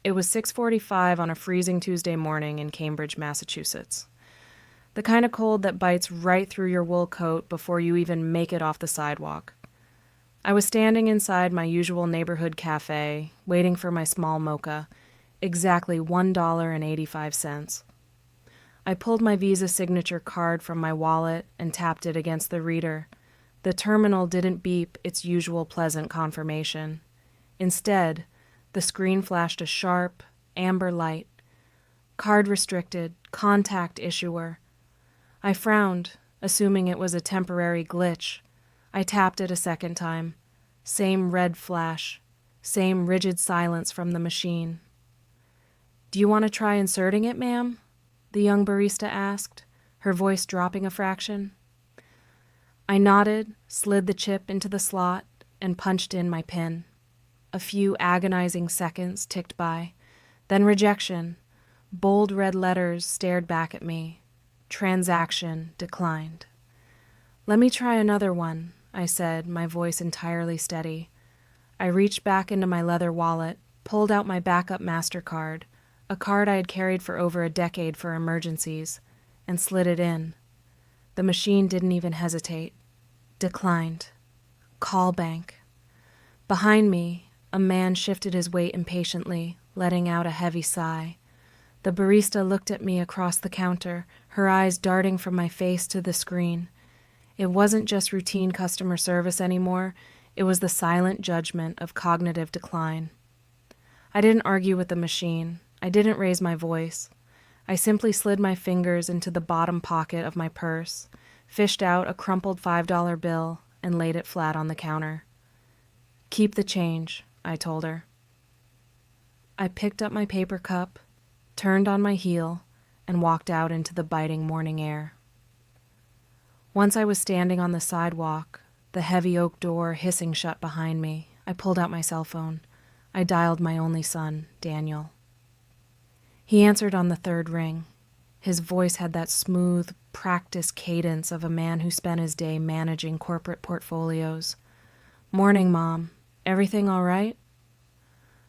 It was 6:45 on a freezing Tuesday morning in Cambridge, Massachusetts. The kind of cold that bites right through your wool coat before you even make it off the sidewalk. I was standing inside my usual neighborhood cafe, waiting for my small mocha, exactly $1.85. I pulled my Visa signature card from my wallet and tapped it against the reader. The terminal didn't beep its usual pleasant confirmation. Instead, the screen flashed a sharp, amber light. Card restricted, contact issuer. I frowned, assuming it was a temporary glitch. I tapped it a second time. Same red flash. Same rigid silence from the machine. "Do you want to try inserting it, ma'am?" the young barista asked, her voice dropping a fraction. I nodded, slid the chip into the slot, and punched in my PIN. A few agonizing seconds ticked by. Then rejection. Bold red letters stared back at me. Transaction declined. "Let me try another one," I said, my voice entirely steady. I reached back into my leather wallet, pulled out my backup MasterCard, a card I had carried for over a decade for emergencies, and slid it in. The machine didn't even hesitate. Declined. Call bank. Behind me, a man shifted his weight impatiently, letting out a heavy sigh. The barista looked at me across the counter, her eyes darting from my face to the screen. It wasn't just routine customer service anymore, it was the silent judgment of cognitive decline. I didn't argue with the machine. I didn't raise my voice. I simply slid my fingers into the bottom pocket of my purse, fished out a crumpled $5 bill, and laid it flat on the counter. "Keep the change," I told her. I picked up my paper cup, turned on my heel, and walked out into the biting morning air. Once I was standing on the sidewalk, the heavy oak door hissing shut behind me, I pulled out my cell phone. I dialed my only son, Daniel. He answered on the third ring. His voice had that smooth, practiced cadence of a man who spent his day managing corporate portfolios. "Morning, Mom. Everything all right?"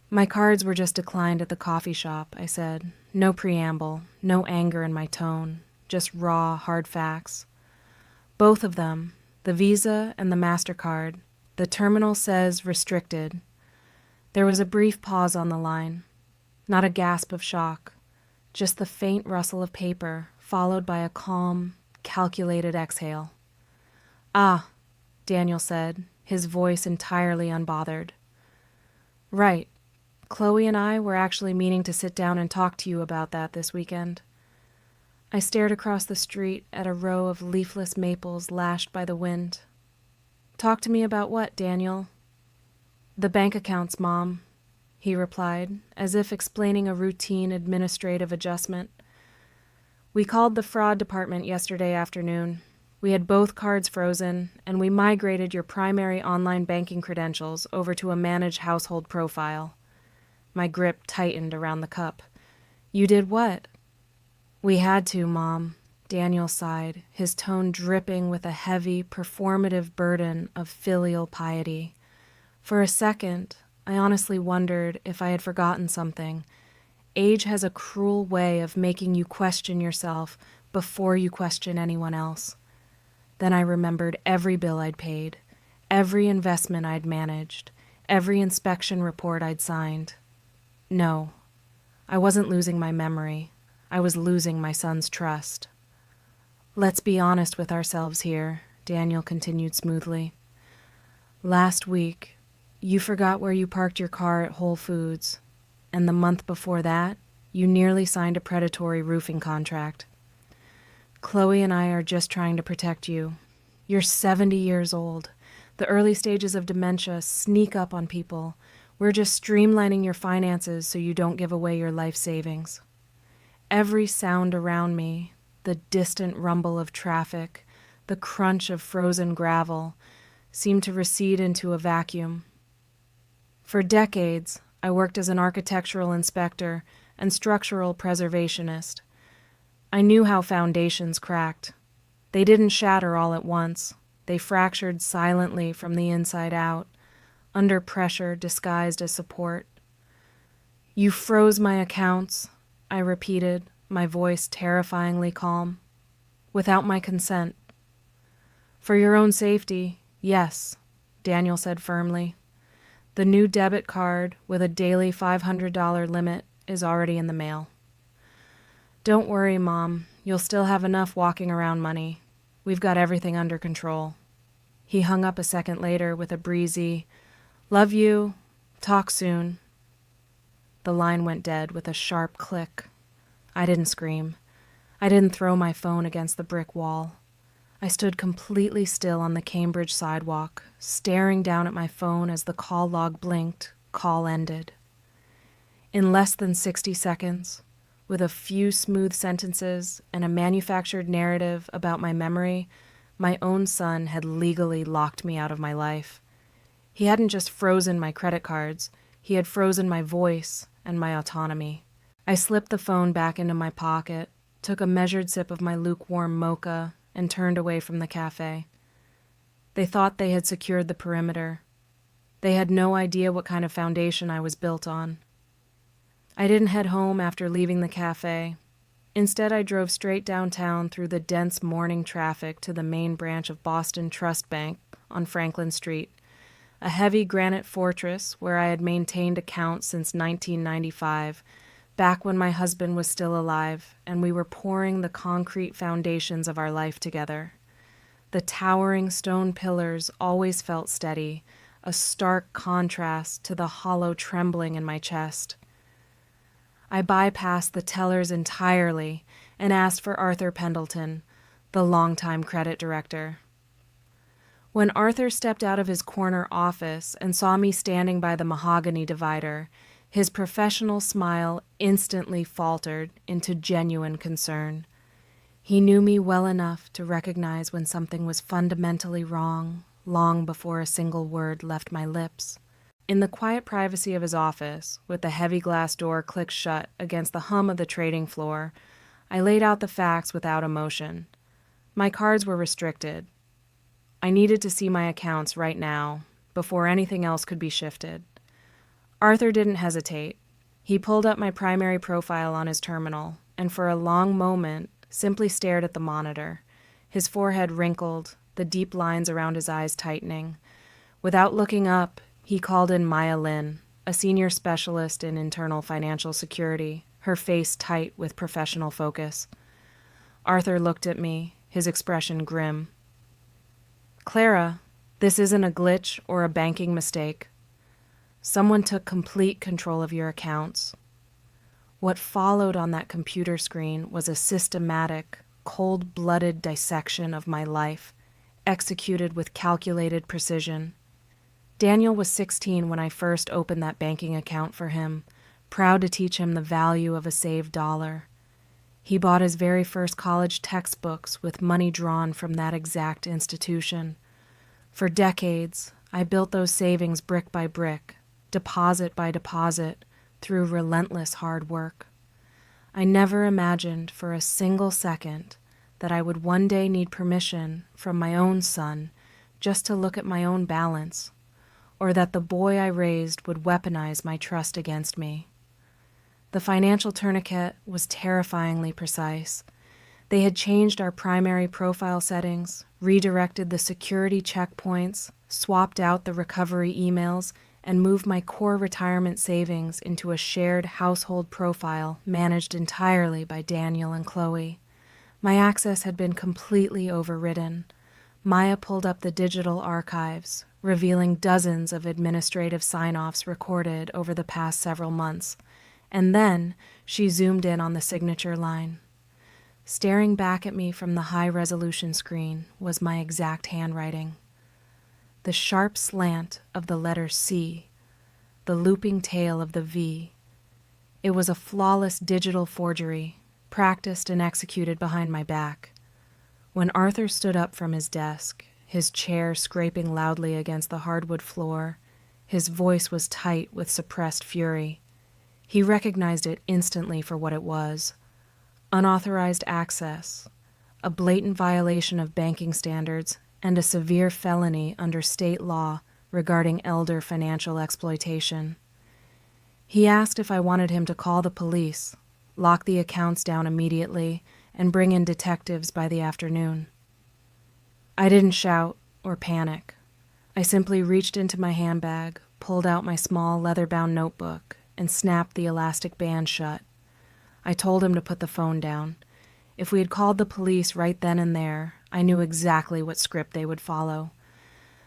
"My cards were just declined at the coffee shop," I said. No preamble, no anger in my tone, just raw, hard facts. "Both of them, the Visa and the MasterCard. The terminal says restricted." There was a brief pause on the line. Not a gasp of shock, just the faint rustle of paper, followed by a calm, calculated exhale. "Ah," Daniel said, his voice entirely unbothered. "Right. Chloe and I were actually meaning to sit down and talk to you about that this weekend." I stared across the street at a row of leafless maples lashed by the wind. "Talk to me about what, Daniel?" "The bank accounts, Mom," he replied, as if explaining a routine administrative adjustment. "We called the fraud department yesterday afternoon. We had both cards frozen, and we migrated your primary online banking credentials over to a managed household profile." My grip tightened around the cup. "You did what?" "We had to, Mom," Daniel sighed, his tone dripping with a heavy, performative burden of filial piety. For a second, I honestly wondered if I had forgotten something. Age has a cruel way of making you question yourself before you question anyone else. Then I remembered every bill I'd paid, every investment I'd managed, every inspection report I'd signed. No, I wasn't losing my memory. I was losing my son's trust. "Let's be honest with ourselves here," Daniel continued smoothly. "Last week, you forgot where you parked your car at Whole Foods, and the month before that, you nearly signed a predatory roofing contract. Chloe and I are just trying to protect you. You're 70 years old. The early stages of dementia sneak up on people. We're just streamlining your finances so you don't give away your life savings." Every sound around me, the distant rumble of traffic, the crunch of frozen gravel, seemed to recede into a vacuum. For decades, I worked as an architectural inspector and structural preservationist. I knew how foundations cracked. They didn't shatter all at once. They fractured silently from the inside out, under pressure disguised as support. "You froze my accounts," I repeated, my voice terrifyingly calm. "Without my consent." "For your own safety, yes," Daniel said firmly. "The new debit card with a daily $500 limit is already in the mail." "Don't worry, Mom. You'll still have enough walking around money. We've got everything under control." He hung up a second later with a breezy, "Love you. Talk soon." The line went dead with a sharp click. I didn't scream. I didn't throw my phone against the brick wall. I stood completely still on the Cambridge sidewalk, staring down at my phone as the call log blinked, call ended. In less than 60 seconds, with a few smooth sentences and a manufactured narrative about my memory, my own son had legally locked me out of my life. He hadn't just frozen my credit cards, he had frozen my voice and my autonomy. I slipped the phone back into my pocket, took a measured sip of my lukewarm mocha, and turned away from the cafe. They thought they had secured the perimeter. They had no idea what kind of foundation I was built on. I didn't head home after leaving the cafe. Instead, I drove straight downtown through the dense morning traffic to the main branch of Boston Trust Bank on Franklin Street, a heavy granite fortress where I had maintained accounts since 1995, back when my husband was still alive and we were pouring the concrete foundations of our life together. The towering stone pillars always felt steady, a stark contrast to the hollow trembling in my chest. I bypassed the tellers entirely and asked for Arthur Pendleton, the longtime credit director. When Arthur stepped out of his corner office and saw me standing by the mahogany divider, his professional smile instantly faltered into genuine concern. He knew me well enough to recognize when something was fundamentally wrong, long before a single word left my lips. In the quiet privacy of his office, with the heavy glass door clicked shut against the hum of the trading floor, I laid out the facts without emotion. My cards were restricted. I needed to see my accounts right now, before anything else could be shifted. Arthur didn't hesitate. He pulled up my primary profile on his terminal, and for a long moment simply stared at the monitor, his forehead wrinkled, the deep lines around his eyes tightening. Without looking up, he called in Maya Lin, a senior specialist in internal financial security, her face tight with professional focus. Arthur looked at me, his expression grim. "Clara, this isn't a glitch or a banking mistake. Someone took complete control of your accounts." What followed on that computer screen was a systematic, cold-blooded dissection of my life, executed with calculated precision. Daniel was 16 when I first opened that banking account for him, proud to teach him the value of a saved dollar. He bought his very first college textbooks with money drawn from that exact institution. For decades, I built those savings brick by brick, deposit by deposit, through relentless hard work. I never imagined for a single second that I would one day need permission from my own son just to look at my own balance, or that the boy I raised would weaponize my trust against me. The financial tourniquet was terrifyingly precise. They had changed our primary profile settings, redirected the security checkpoints, swapped out the recovery emails, and moved my core retirement savings into a shared household profile managed entirely by Daniel and Chloe. My access had been completely overridden. Maya pulled up the digital archives, revealing dozens of administrative sign-offs recorded over the past several months, and then she zoomed in on the signature line. Staring back at me from the high-resolution screen was my exact handwriting. The sharp slant of the letter C, the looping tail of the V. It was a flawless digital forgery, practiced and executed behind my back. When Arthur stood up from his desk, his chair scraping loudly against the hardwood floor, his voice was tight with suppressed fury. He recognized it instantly for what it was: unauthorized access, a blatant violation of banking standards, and a severe felony under state law regarding elder financial exploitation. He asked if I wanted him to call the police, lock the accounts down immediately, and bring in detectives by the afternoon. I didn't shout or panic. I simply reached into my handbag, pulled out my small leather-bound notebook, and snapped the elastic band shut. I told him to put the phone down. If we had called the police right then and there, I knew exactly what script they would follow.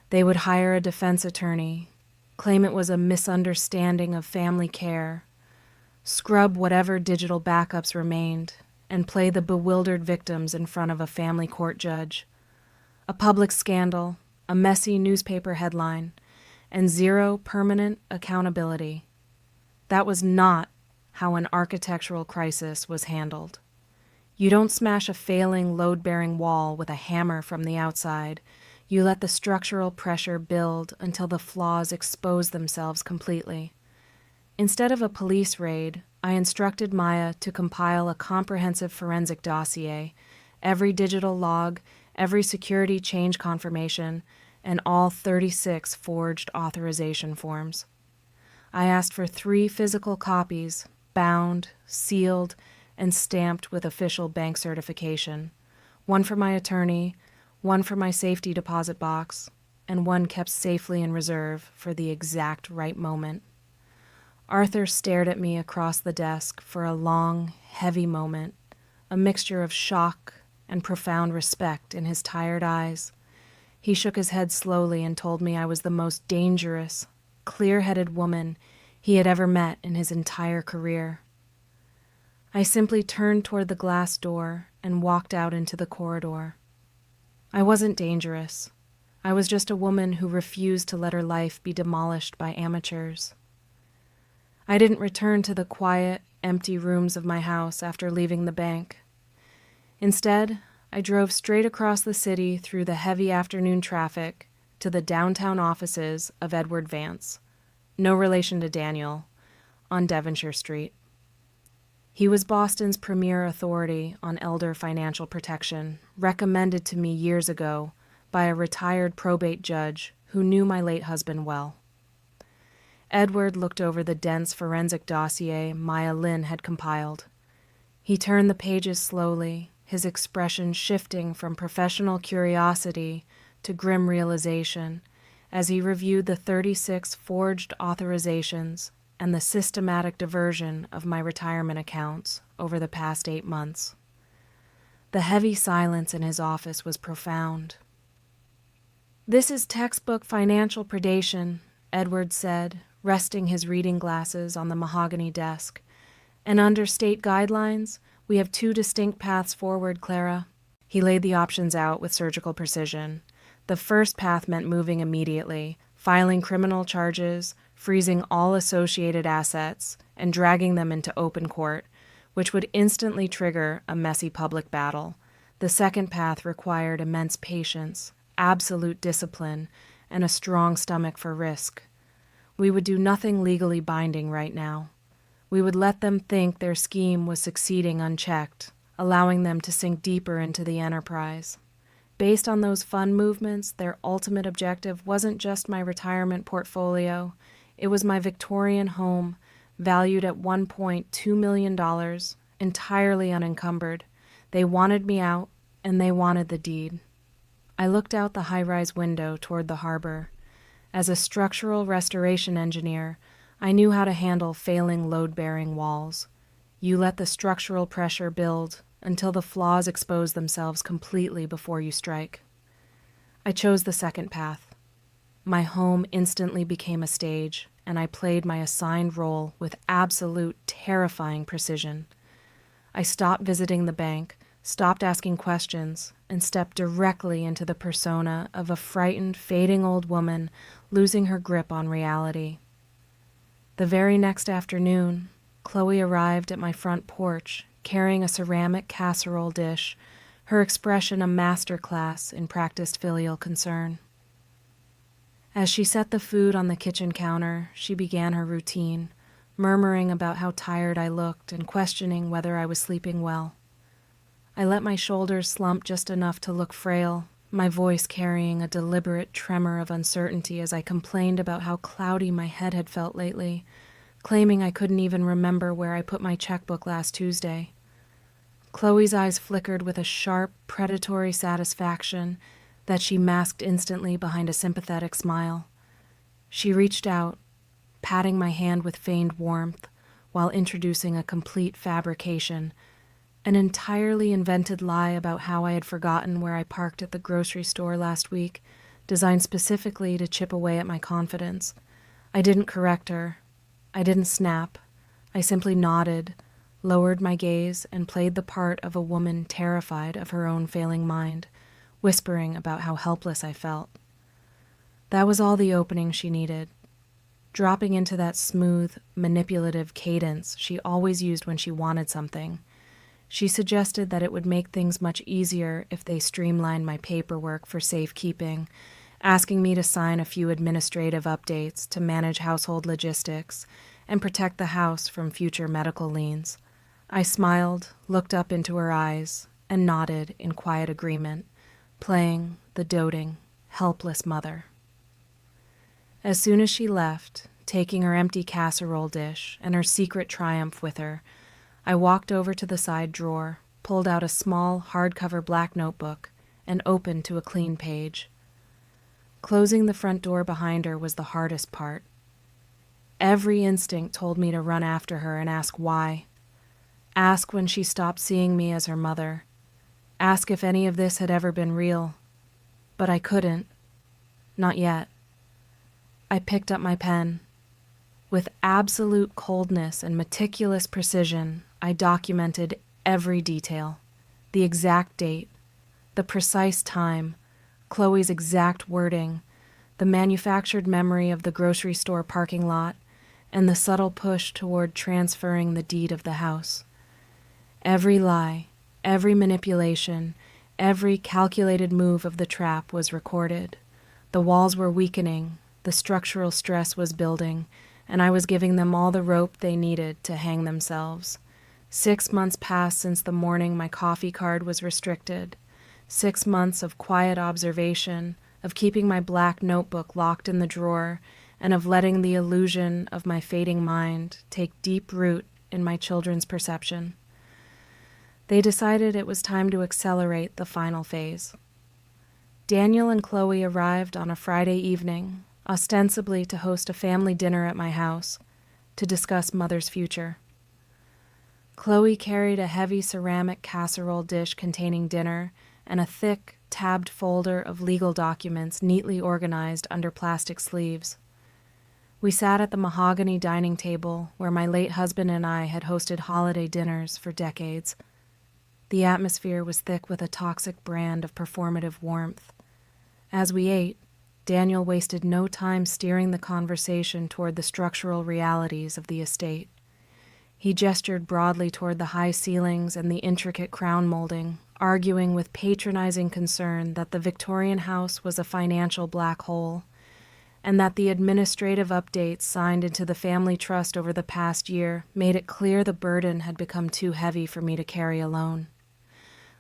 They would hire a defense attorney, claim it was a misunderstanding of family care, scrub whatever digital backups remained, and play the bewildered victims in front of a family court judge. A public scandal, a messy newspaper headline, and zero permanent accountability. That was not how an architectural crisis was handled. You don't smash a failing load-bearing wall with a hammer from the outside. You let the structural pressure build until the flaws expose themselves completely. Instead of a police raid, I instructed Maya to compile a comprehensive forensic dossier, every digital log, every security change confirmation, and all 36 forged authorization forms. I asked for 3 physical copies, bound, sealed, and stamped with official bank certification, one for my attorney, one for my safety deposit box, and one kept safely in reserve for the exact right moment. Arthur stared at me across the desk for a long, heavy moment, a mixture of shock and profound respect in his tired eyes. He shook his head slowly and told me I was the most dangerous, clear-headed woman he had ever met in his entire career. I simply turned toward the glass door and walked out into the corridor. I wasn't dangerous. I was just a woman who refused to let her life be demolished by amateurs. I didn't return to the quiet, empty rooms of my house after leaving the bank. Instead, I drove straight across the city through the heavy afternoon traffic to the downtown offices of Edward Vance, no relation to Daniel, on Devonshire Street. He was Boston's premier authority on elder financial protection, recommended to me years ago by a retired probate judge who knew my late husband well. Edward looked over the dense forensic dossier Maya Lynn had compiled. He turned the pages slowly, his expression shifting from professional curiosity to grim realization as he reviewed the 36 forged authorizations and the systematic diversion of my retirement accounts over the past 8 months. The heavy silence in his office was profound. "This is textbook financial predation," Edward said, resting his reading glasses on the mahogany desk. "And under state guidelines, we have 2 distinct paths forward, Clara." He laid the options out with surgical precision. The first path meant moving immediately, filing criminal charges, freezing all associated assets, and dragging them into open court, which would instantly trigger a messy public battle. The second path required immense patience, absolute discipline, and a strong stomach for risk. We would do nothing legally binding right now. We would let them think their scheme was succeeding unchecked, allowing them to sink deeper into the enterprise. Based on those fund movements, their ultimate objective wasn't just my retirement portfolio. It was my Victorian home, valued at $1.2 million, entirely unencumbered. They wanted me out, and they wanted the deed. I looked out the high-rise window toward the harbor. As a structural restoration engineer, I knew how to handle failing load-bearing walls. You let the structural pressure build until the flaws expose themselves completely before you strike. I chose the second path. My home instantly became a stage, and I played my assigned role with absolute, terrifying precision. I stopped visiting the bank, stopped asking questions, and stepped directly into the persona of a frightened, fading old woman losing her grip on reality. The very next afternoon, Chloe arrived at my front porch, carrying a ceramic casserole dish, her expression a masterclass in practiced filial concern. As she set the food on the kitchen counter, she began her routine, murmuring about how tired I looked and questioning whether I was sleeping well. I let my shoulders slump just enough to look frail, my voice carrying a deliberate tremor of uncertainty as I complained about how cloudy my head had felt lately, claiming I couldn't even remember where I put my checkbook last Tuesday. Chloe's eyes flickered with a sharp, predatory satisfaction that she masked instantly behind a sympathetic smile. She reached out, patting my hand with feigned warmth while introducing a complete fabrication, an entirely invented lie about how I had forgotten where I parked at the grocery store last week, designed specifically to chip away at my confidence. I didn't correct her. I didn't snap. I simply nodded, lowered my gaze, and played the part of a woman terrified of her own failing mind, whispering about how helpless I felt. That was all the opening she needed. Dropping into that smooth, manipulative cadence she always used when she wanted something, she suggested that it would make things much easier if they streamlined my paperwork for safekeeping, asking me to sign a few administrative updates to manage household logistics and protect the house from future medical liens. I smiled, looked up into her eyes, and nodded in quiet agreement, playing the doting, helpless mother. As soon as she left, taking her empty casserole dish and her secret triumph with her, I walked over to the side drawer, pulled out a small, hardcover black notebook, and opened to a clean page. Closing the front door behind her was the hardest part. Every instinct told me to run after her and ask why. Ask when she stopped seeing me as her mother. Ask if any of this had ever been real. But I couldn't. Not yet. I picked up my pen. With absolute coldness and meticulous precision, I documented every detail, the exact date, the precise time, Chloe's exact wording, the manufactured memory of the grocery store parking lot, and the subtle push toward transferring the deed of the house. Every lie, every manipulation, every calculated move of the trap was recorded. The walls were weakening, the structural stress was building, and I was giving them all the rope they needed to hang themselves. 6 months passed since the morning my coffee card was restricted. 6 months of quiet observation, of keeping my black notebook locked in the drawer, and of letting the illusion of my fading mind take deep root in my children's perception. They decided it was time to accelerate the final phase. Daniel and Chloe arrived on a Friday evening, ostensibly to host a family dinner at my house, to discuss Mother's future. Chloe carried a heavy ceramic casserole dish containing dinner and a thick, tabbed folder of legal documents neatly organized under plastic sleeves. We sat at the mahogany dining table where my late husband and I had hosted holiday dinners for decades. The atmosphere was thick with a toxic brand of performative warmth. As we ate, Daniel wasted no time steering the conversation toward the structural realities of the estate. He gestured broadly toward the high ceilings and the intricate crown molding, arguing with patronizing concern that the Victorian house was a financial black hole, and that the administrative updates signed into the family trust over the past year made it clear the burden had become too heavy for me to carry alone.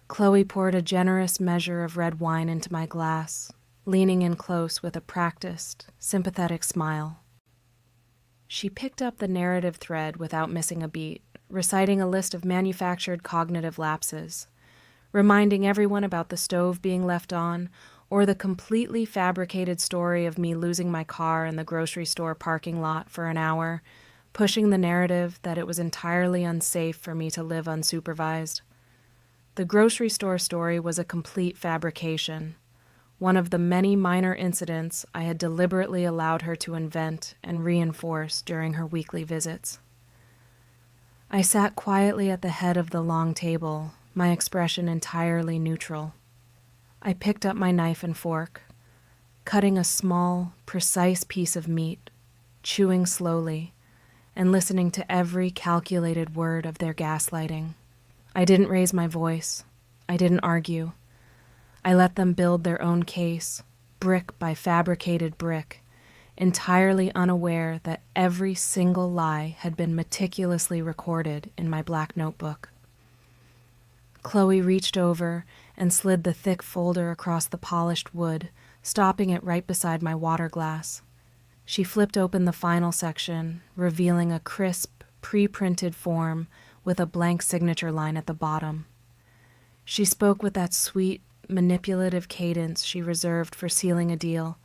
Chloe poured a generous measure of red wine into my glass, leaning in close with a practiced, sympathetic smile. She picked up the narrative thread without missing a beat, reciting a list of manufactured cognitive lapses, reminding everyone about the stove being left on, or the completely fabricated story of me losing my car in the grocery store parking lot for an hour, pushing the narrative that it was entirely unsafe for me to live unsupervised. The grocery store story was a complete fabrication, one of the many minor incidents I had deliberately allowed her to invent and reinforce during her weekly visits. I sat quietly at the head of the long table, my expression entirely neutral. I picked up my knife and fork, cutting a small, precise piece of meat, chewing slowly, and listening to every calculated word of their gaslighting. I didn't raise my voice. I didn't argue. I let them build their own case, brick by fabricated brick, entirely unaware that every single lie had been meticulously recorded in my black notebook. Chloe reached over and slid the thick folder across the polished wood, stopping it right beside my water glass. She flipped open the final section, revealing a crisp, pre-printed form with a blank signature line at the bottom. She spoke with that sweet, manipulative cadence she reserved for sealing a deal,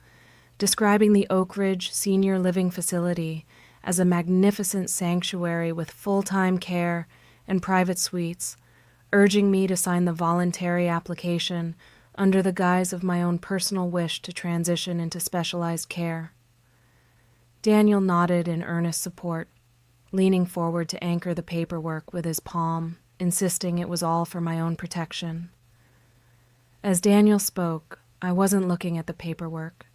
describing the Oak Ridge Senior Living Facility as a magnificent sanctuary with full-time care and private suites, urging me to sign the voluntary application under the guise of my own personal wish to transition into specialized care. Daniel nodded in earnest support, leaning forward to anchor the paperwork with his palm, insisting it was all for my own protection. As Daniel spoke, I wasn't looking at the paperwork.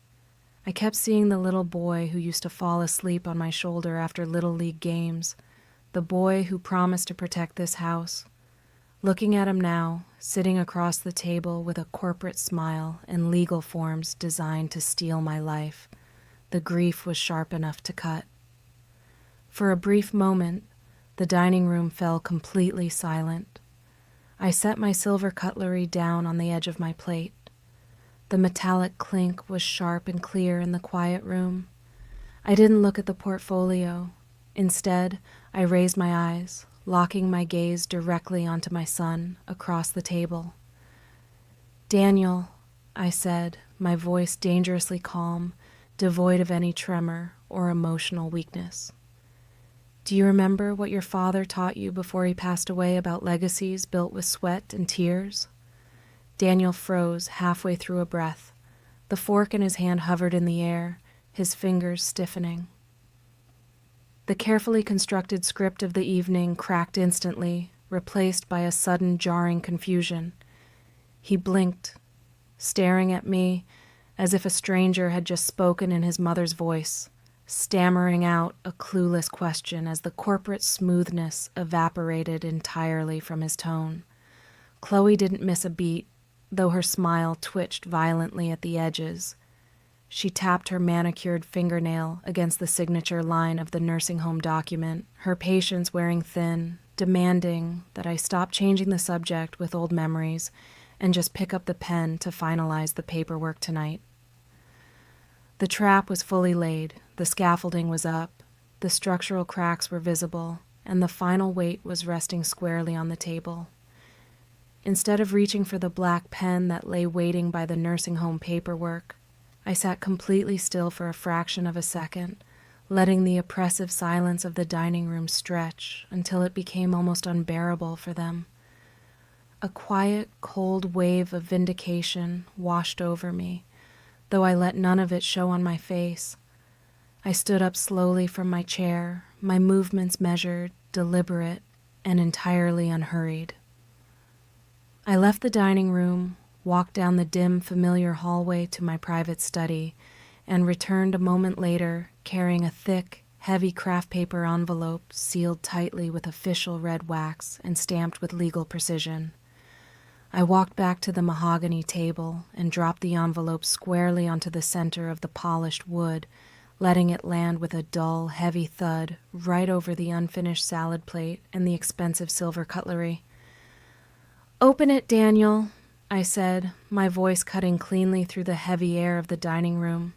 I kept seeing the little boy who used to fall asleep on my shoulder after Little League games, the boy who promised to protect this house. Looking at him now, sitting across the table with a corporate smile and legal forms designed to steal my life, the grief was sharp enough to cut. For a brief moment, the dining room fell completely silent. I set my silver cutlery down on the edge of my plate. The metallic clink was sharp and clear in the quiet room. I didn't look at the portfolio. Instead, I raised my eyes, locking my gaze directly onto my son across the table. "Daniel," I said, my voice dangerously calm, devoid of any tremor or emotional weakness. "Do you remember what your father taught you before he passed away about legacies built with sweat and tears?" Daniel froze halfway through a breath. The fork in his hand hovered in the air, his fingers stiffening. The carefully constructed script of the evening cracked instantly, replaced by a sudden jarring confusion. He blinked, staring at me as if a stranger had just spoken in his mother's voice, stammering out a clueless question as the corporate smoothness evaporated entirely from his tone. Chloe didn't miss a beat, though her smile twitched violently at the edges. She tapped her manicured fingernail against the signature line of the nursing home document, her patience wearing thin, demanding that I stop changing the subject with old memories and just pick up the pen to finalize the paperwork tonight. The trap was fully laid, the scaffolding was up, the structural cracks were visible, and the final weight was resting squarely on the table. Instead of reaching for the black pen that lay waiting by the nursing home paperwork, I sat completely still for a fraction of a second, letting the oppressive silence of the dining room stretch until it became almost unbearable for them. A quiet, cold wave of vindication washed over me, though I let none of it show on my face. I stood up slowly from my chair, my movements measured, deliberate, and entirely unhurried. I left the dining room, walked down the dim, familiar hallway to my private study, and returned a moment later carrying a thick, heavy craft paper envelope sealed tightly with official red wax and stamped with legal precision. I walked back to the mahogany table and dropped the envelope squarely onto the center of the polished wood, letting it land with a dull, heavy thud right over the unfinished salad plate and the expensive silver cutlery. "Open it, Daniel," I said, my voice cutting cleanly through the heavy air of the dining room.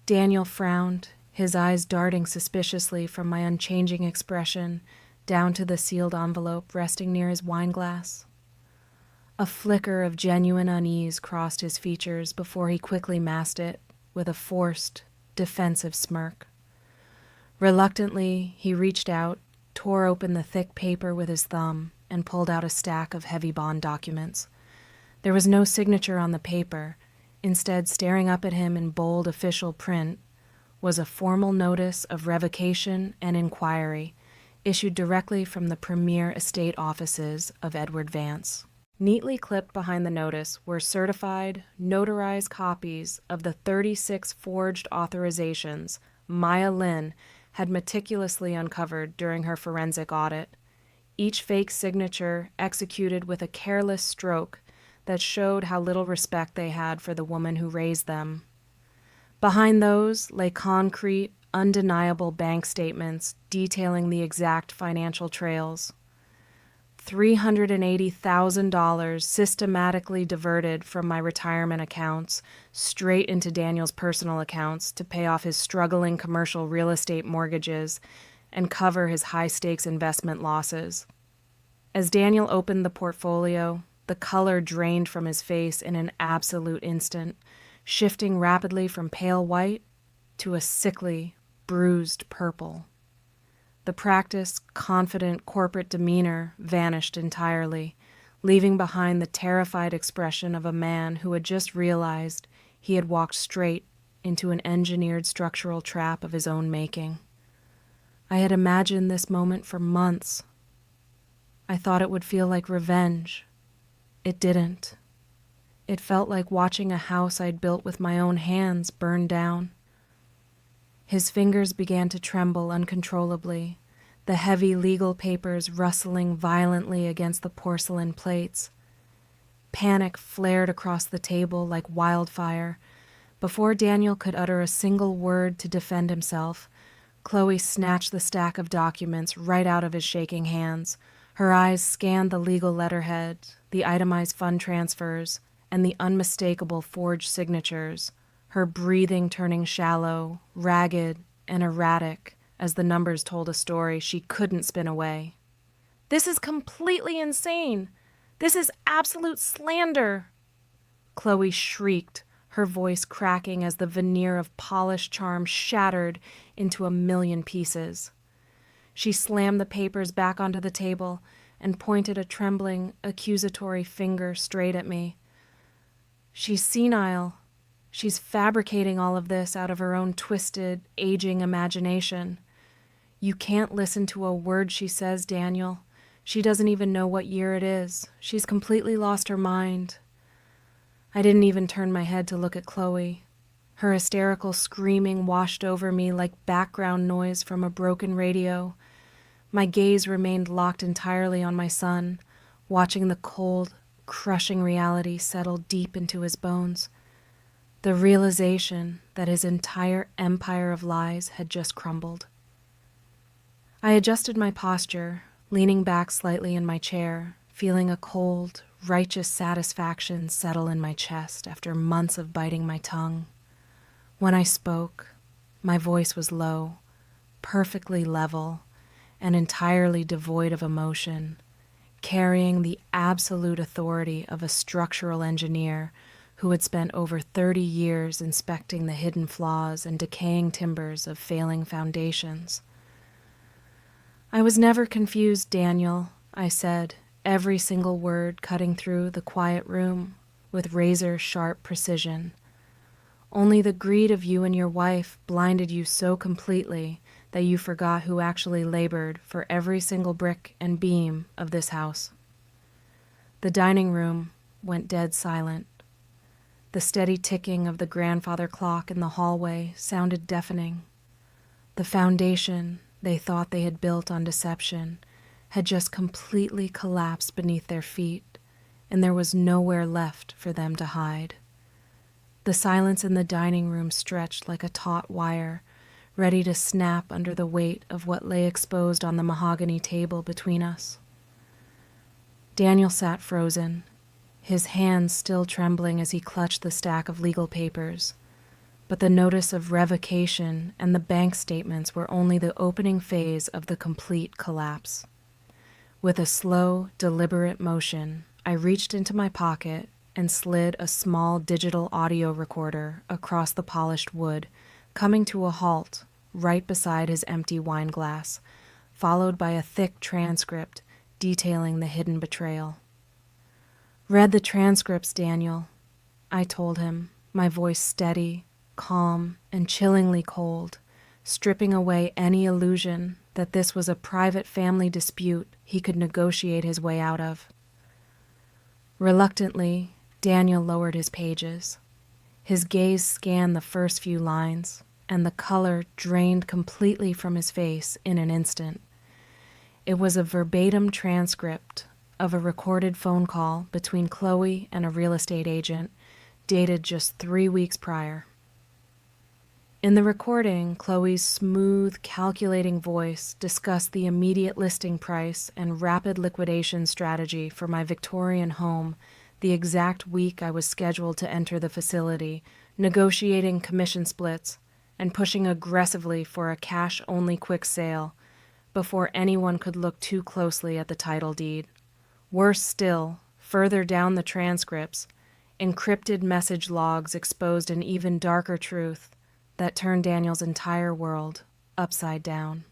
Daniel frowned, his eyes darting suspiciously from my unchanging expression down to the sealed envelope resting near his wine glass. A flicker of genuine unease crossed his features before he quickly masked it with a forced, defensive smirk. Reluctantly, he reached out, tore open the thick paper with his thumb, and pulled out a stack of heavy bond documents. There was no signature on the paper. Instead, staring up at him in bold official print was a formal notice of revocation and inquiry issued directly from the premier estate offices of Edward Vance. Neatly clipped behind the notice were certified, notarized copies of the 36 forged authorizations Maya Lynn had meticulously uncovered during her forensic audit, each fake signature executed with a careless stroke that showed how little respect they had for the woman who raised them. Behind those lay concrete, undeniable bank statements detailing the exact financial trails. $380,000 systematically diverted from my retirement accounts straight into Daniel's personal accounts to pay off his struggling commercial real estate mortgages and cover his high-stakes investment losses. As Daniel opened the portfolio, the color drained from his face in an absolute instant, shifting rapidly from pale white to a sickly, bruised purple. The practiced, confident corporate demeanor vanished entirely, leaving behind the terrified expression of a man who had just realized he had walked straight into an engineered structural trap of his own making. I had imagined this moment for months. I thought it would feel like revenge. It didn't. It felt like watching a house I'd built with my own hands burn down. His fingers began to tremble uncontrollably, the heavy legal papers rustling violently against the porcelain plates. Panic flared across the table like wildfire. Before Daniel could utter a single word to defend himself, Chloe snatched the stack of documents right out of his shaking hands. Her eyes scanned the legal letterhead, the itemized fund transfers, and the unmistakable forged signatures, her breathing turning shallow, ragged, and erratic as the numbers told a story she couldn't spin away. "This is completely insane! This is absolute slander!" Chloe shrieked, her voice cracking as the veneer of polished charm shattered into a million pieces. She slammed the papers back onto the table and pointed a trembling, accusatory finger straight at me. "She's senile. She's fabricating all of this out of her own twisted, aging imagination. You can't listen to a word she says, Daniel. She doesn't even know what year it is. She's completely lost her mind." I didn't even turn my head to look at Chloe. Her hysterical screaming washed over me like background noise from a broken radio. My gaze remained locked entirely on my son, watching the cold, crushing reality settle deep into his bones. The realization that his entire empire of lies had just crumbled. I adjusted my posture, leaning back slightly in my chair, feeling a cold, righteous satisfaction settle in my chest after months of biting my tongue. When I spoke, my voice was low, perfectly level, and entirely devoid of emotion, carrying the absolute authority of a structural engineer who had spent over 30 years inspecting the hidden flaws and decaying timbers of failing foundations. "I was never confused, Daniel," I said, every single word cutting through the quiet room with razor-sharp precision. "Only the greed of you and your wife blinded you so completely that you forgot who actually labored for every single brick and beam of this house." The dining room went dead silent. The steady ticking of the grandfather clock in the hallway sounded deafening. The foundation they thought they had built on deception had just completely collapsed beneath their feet, and there was nowhere left for them to hide. The silence in the dining room stretched like a taut wire, ready to snap under the weight of what lay exposed on the mahogany table between us. Daniel sat frozen, his hands still trembling as he clutched the stack of legal papers. But the notice of revocation and the bank statements were only the opening phase of the complete collapse. With a slow, deliberate motion, I reached into my pocket and slid a small digital audio recorder across the polished wood, coming to a halt right beside his empty wine glass, followed by a thick transcript detailing the hidden betrayal. "Read the transcripts, Daniel," I told him, my voice steady, calm, and chillingly cold, stripping away any illusion that this was a private family dispute he could negotiate his way out of. Reluctantly, Daniel lowered his pages. His gaze scanned the first few lines, and the color drained completely from his face in an instant. It was a verbatim transcript of a recorded phone call between Chloe and a real estate agent, dated just 3 weeks prior. In the recording, Chloe's smooth, calculating voice discussed the immediate listing price and rapid liquidation strategy for my Victorian home the exact week I was scheduled to enter the facility, negotiating commission splits and pushing aggressively for a cash-only quick sale before anyone could look too closely at the title deed. Worse still, further down the transcripts, encrypted message logs exposed an even darker truth that turned Daniel's entire world upside down.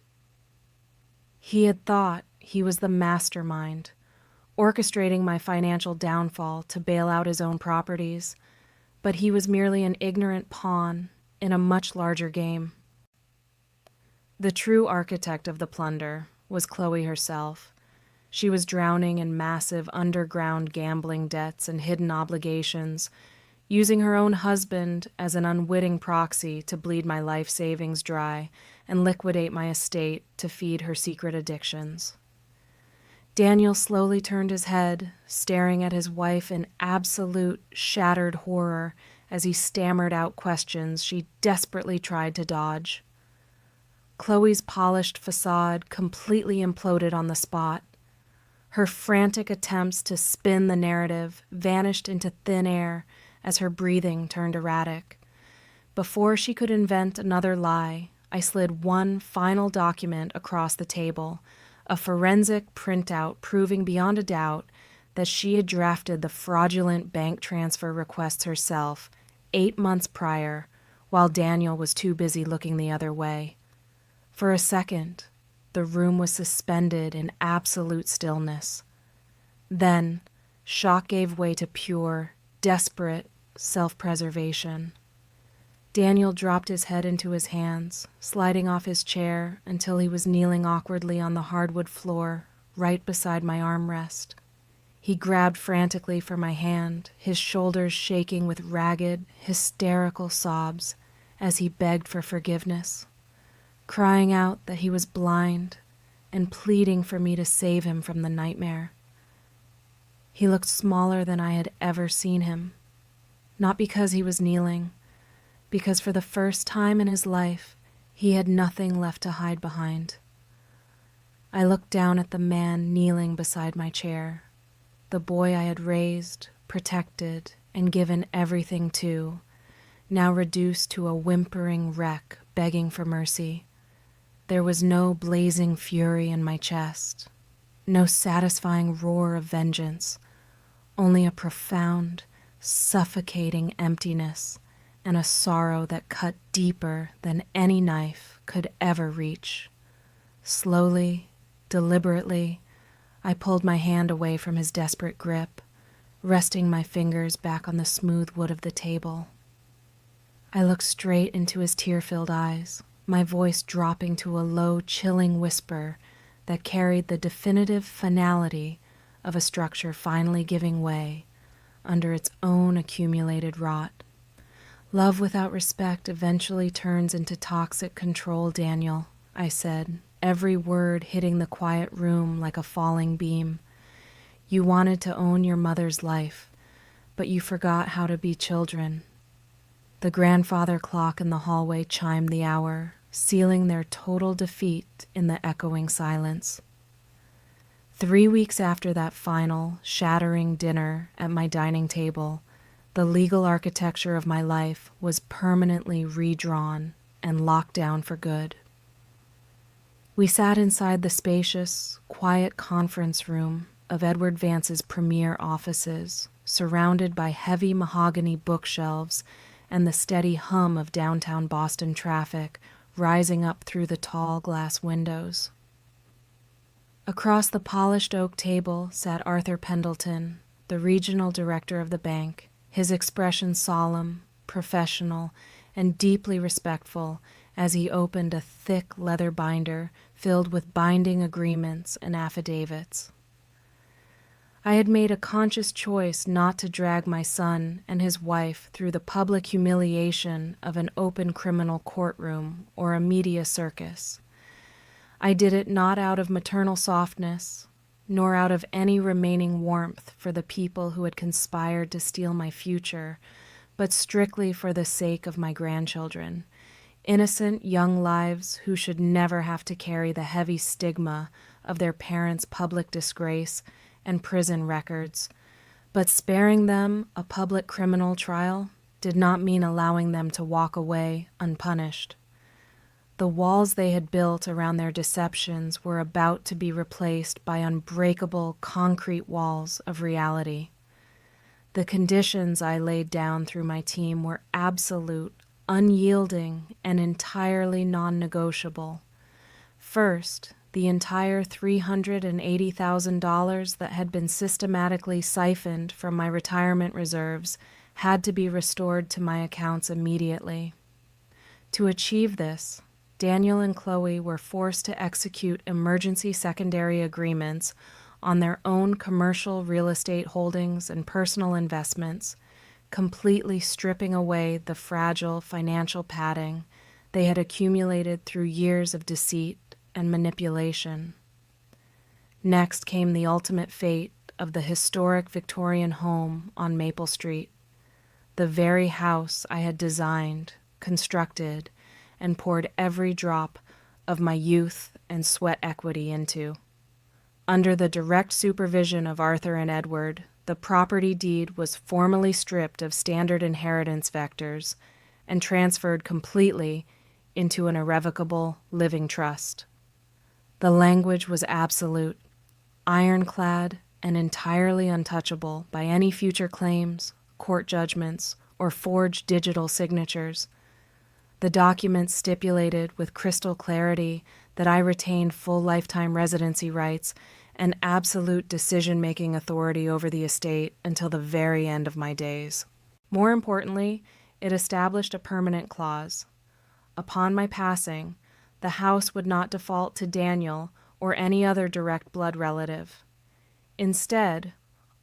He had thought he was the mastermind, orchestrating my financial downfall to bail out his own properties, but he was merely an ignorant pawn in a much larger game. The true architect of the plunder was Chloe herself. She was drowning in massive underground gambling debts and hidden obligations, using her own husband as an unwitting proxy to bleed my life savings dry and liquidate my estate to feed her secret addictions. Daniel slowly turned his head, staring at his wife in absolute shattered horror as he stammered out questions she desperately tried to dodge. Chloe's polished facade completely imploded on the spot. Her frantic attempts to spin the narrative vanished into thin air as her breathing turned erratic. Before she could invent another lie, I slid one final document across the table, a forensic printout proving beyond a doubt that she had drafted the fraudulent bank transfer requests herself 8 months prior, while Daniel was too busy looking the other way. For a second, the room was suspended in absolute stillness. Then, shock gave way to pure, desperate self-preservation. Daniel dropped his head into his hands, sliding off his chair until he was kneeling awkwardly on the hardwood floor, right beside my armrest. He grabbed frantically for my hand, his shoulders shaking with ragged, hysterical sobs as he begged for forgiveness, crying out that he was blind and pleading for me to save him from the nightmare. He looked smaller than I had ever seen him, not because he was kneeling, because for the first time in his life, he had nothing left to hide behind. I looked down at the man kneeling beside my chair, the boy I had raised, protected, and given everything to, now reduced to a whimpering wreck begging for mercy. There was no blazing fury in my chest, no satisfying roar of vengeance, only a profound, suffocating emptiness and a sorrow that cut deeper than any knife could ever reach. Slowly, deliberately, I pulled my hand away from his desperate grip, resting my fingers back on the smooth wood of the table. I looked straight into his tear-filled eyes, my voice dropping to a low, chilling whisper that carried the definitive finality of a structure finally giving way under its own accumulated rot. Love without respect eventually turns into toxic control, Daniel, I said, every word hitting the quiet room like a falling beam. You wanted to own your mother's life, but you forgot how to be children. The grandfather clock in the hallway chimed the hour, sealing their total defeat in the echoing silence. 3 weeks after that final, shattering dinner at my dining table, the legal architecture of my life was permanently redrawn and locked down for good. We sat inside the spacious, quiet conference room of Edward Vance's premier offices, surrounded by heavy mahogany bookshelves and the steady hum of downtown Boston traffic rising up through the tall glass windows. Across the polished oak table sat Arthur Pendleton, the regional director of the bank, his expression solemn, professional, and deeply respectful as he opened a thick leather binder filled with binding agreements and affidavits. I had made a conscious choice not to drag my son and his wife through the public humiliation of an open criminal courtroom or a media circus. I did it not out of maternal softness, nor out of any remaining warmth for the people who had conspired to steal my future, but strictly for the sake of my grandchildren, Innocent young lives who should never have to carry the heavy stigma of their parents' public disgrace and prison records, but sparing them a public criminal trial did not mean allowing them to walk away unpunished. The walls they had built around their deceptions were about to be replaced by unbreakable concrete walls of reality. The conditions I laid down through my team were absolute, unyielding, and entirely non-negotiable. First, the entire $380,000 that had been systematically siphoned from my retirement reserves had to be restored to my accounts immediately. To achieve this, Daniel and Chloe were forced to execute emergency secondary agreements on their own commercial real estate holdings and personal investments, completely stripping away the fragile financial padding they had accumulated through years of deceit and manipulation. Next came the ultimate fate of the historic Victorian home on Maple Street, the very house I had designed, constructed, and poured every drop of my youth and sweat equity into. Under the direct supervision of Arthur and Edward, the property deed was formally stripped of standard inheritance vectors and transferred completely into an irrevocable living trust. The language was absolute, ironclad, and entirely untouchable by any future claims, court judgments, or forged digital signatures. The documents stipulated with crystal clarity that I retained full lifetime residency rights and absolute decision-making authority over the estate until the very end of my days. More importantly, it established a permanent clause. Upon my passing, the house would not default to Daniel or any other direct blood relative. Instead,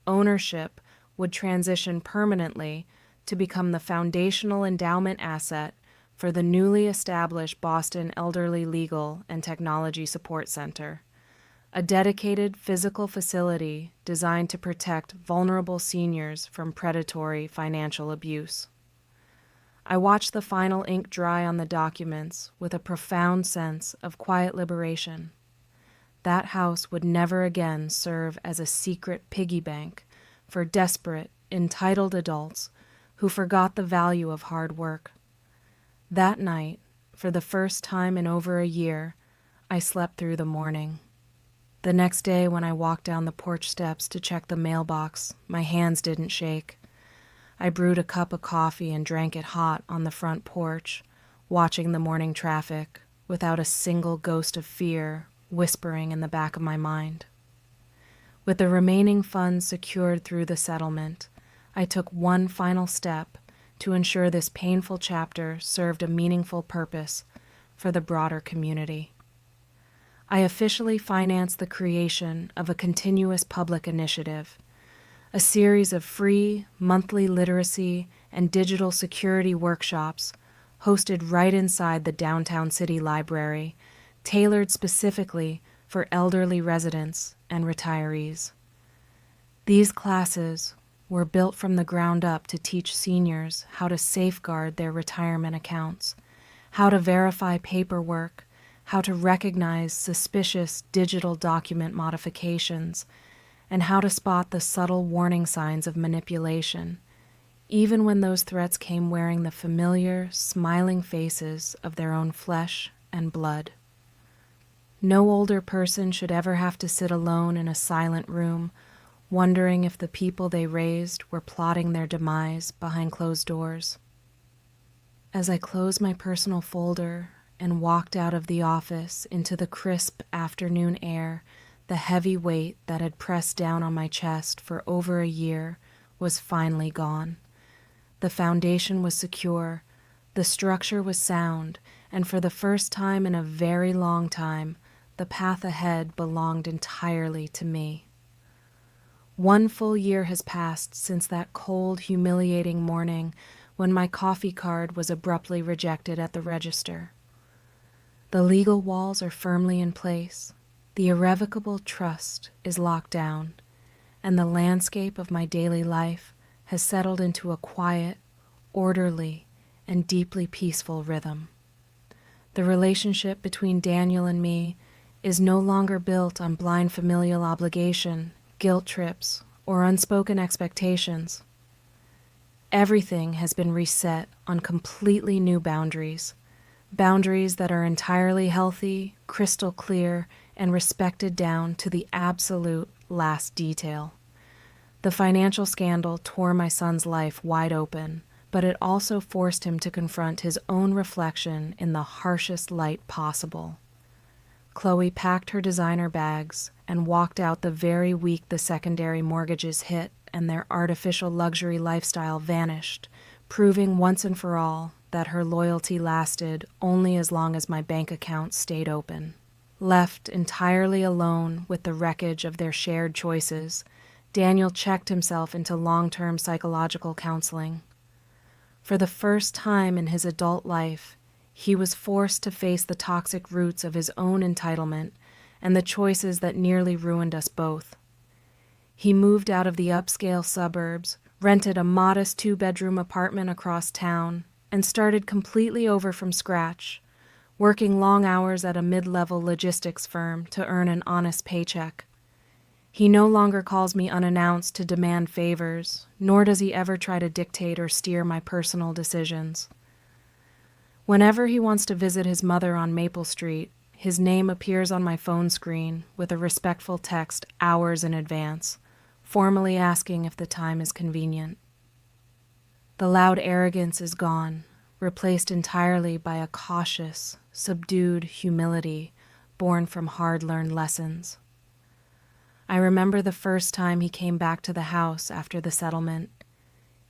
ownership would transition permanently to become the foundational endowment asset for the newly established Boston Elderly Legal and Technology Support Center, a dedicated physical facility designed to protect vulnerable seniors from predatory financial abuse. I watched the final ink dry on the documents with a profound sense of quiet liberation. That house would never again serve as a secret piggy bank for desperate, entitled adults who forgot the value of hard work. That night, for the first time in over a year, I slept through the morning. The next day when I walked down the porch steps to check the mailbox, my hands didn't shake. I brewed a cup of coffee and drank it hot on the front porch, watching the morning traffic without a single ghost of fear whispering in the back of my mind. With the remaining funds secured through the settlement, I took one final step to ensure this painful chapter served a meaningful purpose for the broader community. I officially financed the creation of a continuous public initiative, a series of free monthly literacy and digital security workshops hosted right inside the downtown city library, tailored specifically for elderly residents and retirees. These classes were built from the ground up to teach seniors how to safeguard their retirement accounts, how to verify paperwork, how to recognize suspicious digital document modifications, and how to spot the subtle warning signs of manipulation, even when those threats came wearing the familiar, smiling faces of their own flesh and blood. No older person should ever have to sit alone in a silent room, wondering if the people they raised were plotting their demise behind closed doors. As I closed my personal folder and walked out of the office into the crisp afternoon air, the heavy weight that had pressed down on my chest for over a year was finally gone. The foundation was secure, the structure was sound, and for the first time in a very long time, the path ahead belonged entirely to me. 1 full year has passed since that cold, humiliating morning when my coffee card was abruptly rejected at the register. The legal walls are firmly in place, the irrevocable trust is locked down, and the landscape of my daily life has settled into a quiet, orderly, and deeply peaceful rhythm. The relationship between Daniel and me is no longer built on blind familial obligation, guilt trips, or unspoken expectations. Everything has been reset on completely new boundaries, boundaries that are entirely healthy, crystal clear, and respected down to the absolute last detail. The financial scandal tore my son's life wide open, but it also forced him to confront his own reflection in the harshest light possible. Chloe packed her designer bags and walked out the very week the secondary mortgages hit and their artificial luxury lifestyle vanished, proving once and for all that her loyalty lasted only as long as my bank account stayed open. Left entirely alone with the wreckage of their shared choices, Daniel checked himself into long-term psychological counseling. For the first time in his adult life, he was forced to face the toxic roots of his own entitlement and the choices that nearly ruined us both. He moved out of the upscale suburbs, rented a modest 2-bedroom apartment across town, and started completely over from scratch, working long hours at a mid-level logistics firm to earn an honest paycheck. He no longer calls me unannounced to demand favors, nor does he ever try to dictate or steer my personal decisions. Whenever he wants to visit his mother on Maple Street, his name appears on my phone screen with a respectful text hours in advance, formally asking if the time is convenient. The loud arrogance is gone, replaced entirely by a cautious, subdued humility born from hard-learned lessons. I remember the first time he came back to the house after the settlement.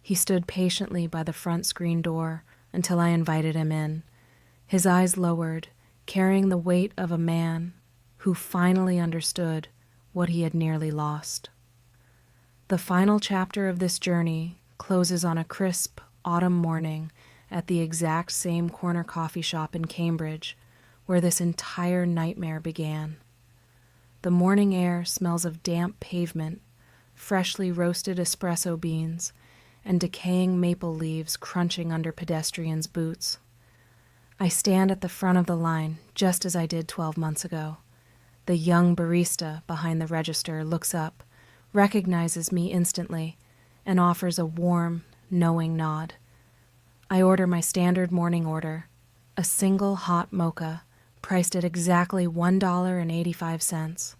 He stood patiently by the front screen door until I invited him in, his eyes lowered, carrying the weight of a man who finally understood what he had nearly lost. The final chapter of this journey closes on a crisp autumn morning at the exact same corner coffee shop in Cambridge where this entire nightmare began. The morning air smells of damp pavement, freshly roasted espresso beans, and decaying maple leaves crunching under pedestrians' boots. I stand at the front of the line just as I did 12 months ago. The young barista behind the register looks up, recognizes me instantly, and offers a warm, knowing nod. I order my standard morning order, a single hot mocha, priced at exactly $1.85.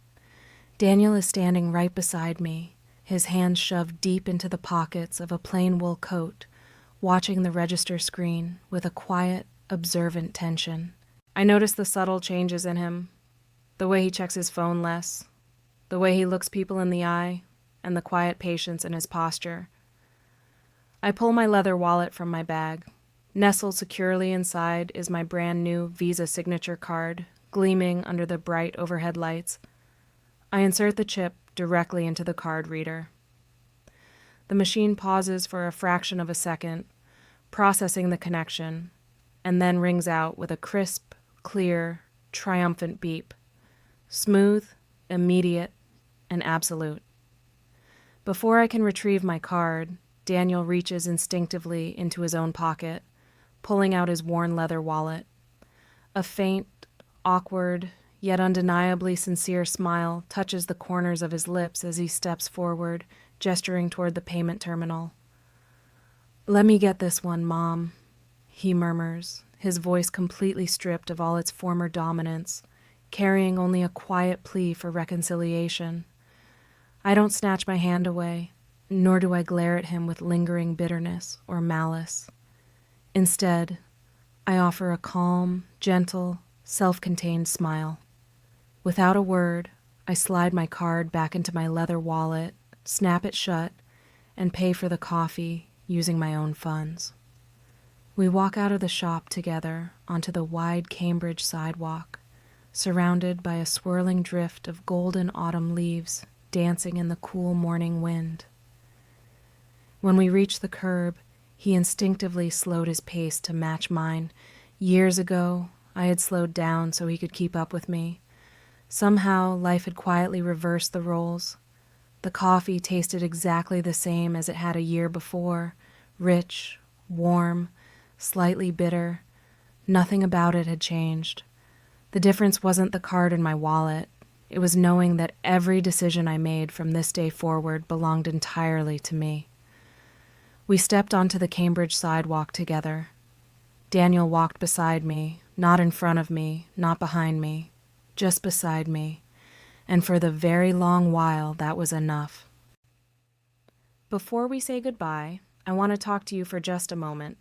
Daniel is standing right beside me, his hands shoved deep into the pockets of a plain wool coat, watching the register screen with a quiet, observant tension. I notice the subtle changes in him, the way he checks his phone less, the way he looks people in the eye, and the quiet patience in his posture. I pull my leather wallet from my bag. Nestled securely inside is my brand new Visa signature card, gleaming under the bright overhead lights. I insert the chip directly into the card reader. The machine pauses for a fraction of a second, processing the connection, and then rings out with a crisp, clear, triumphant beep. Smooth, immediate, and absolute. Before I can retrieve my card, Daniel reaches instinctively into his own pocket, pulling out his worn leather wallet. A faint, awkward, yet undeniably sincere smile touches the corners of his lips as he steps forward, gesturing toward the payment terminal. "Let me get this one, Mom," he murmurs, his voice completely stripped of all its former dominance, carrying only a quiet plea for reconciliation. I don't snatch my hand away, nor do I glare at him with lingering bitterness or malice. Instead, I offer a calm, gentle, self-contained smile. Without a word, I slide my card back into my leather wallet, snap it shut, and pay for the coffee using my own funds. We walk out of the shop together onto the wide Cambridge sidewalk, surrounded by a swirling drift of golden autumn leaves dancing in the cool morning wind. When we reach the curb, he instinctively slowed his pace to match mine. Years ago, I had slowed down so he could keep up with me. Somehow, life had quietly reversed the roles. The coffee tasted exactly the same as it had a year before, rich, warm, slightly bitter, Nothing about it had changed. The difference wasn't the card in my wallet. It was knowing that every decision I made from this day forward belonged entirely to me. We stepped onto the Cambridge sidewalk together. Daniel walked beside me, not in front of me, not behind me, just beside me. And for the very long while, that was enough. Before we say goodbye, I want to talk to you for just a moment.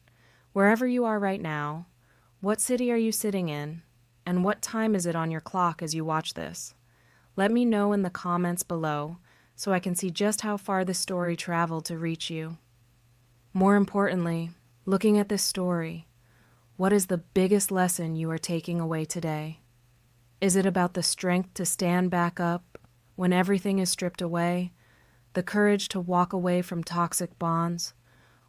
Wherever you are right now, what city are you sitting in, and what time is it on your clock as you watch this? Let me know in the comments below so I can see just how far the story traveled to reach you. More importantly, looking at this story, what is the biggest lesson you are taking away today? Is it about the strength to stand back up when everything is stripped away, the courage to walk away from toxic bonds,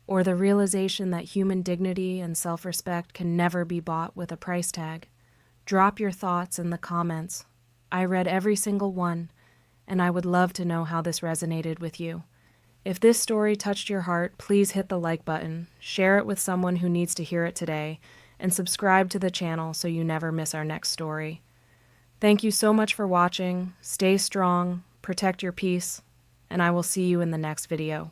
or the realization that human dignity and self-respect can never be bought with a price tag? Drop your thoughts in the comments. I read every single one, and I would love to know how this resonated with you. If this story touched your heart, please hit the like button, share it with someone who needs to hear it today, and subscribe to the channel so you never miss our next story. Thank you so much for watching. Stay strong, protect your peace, and I will see you in the next video.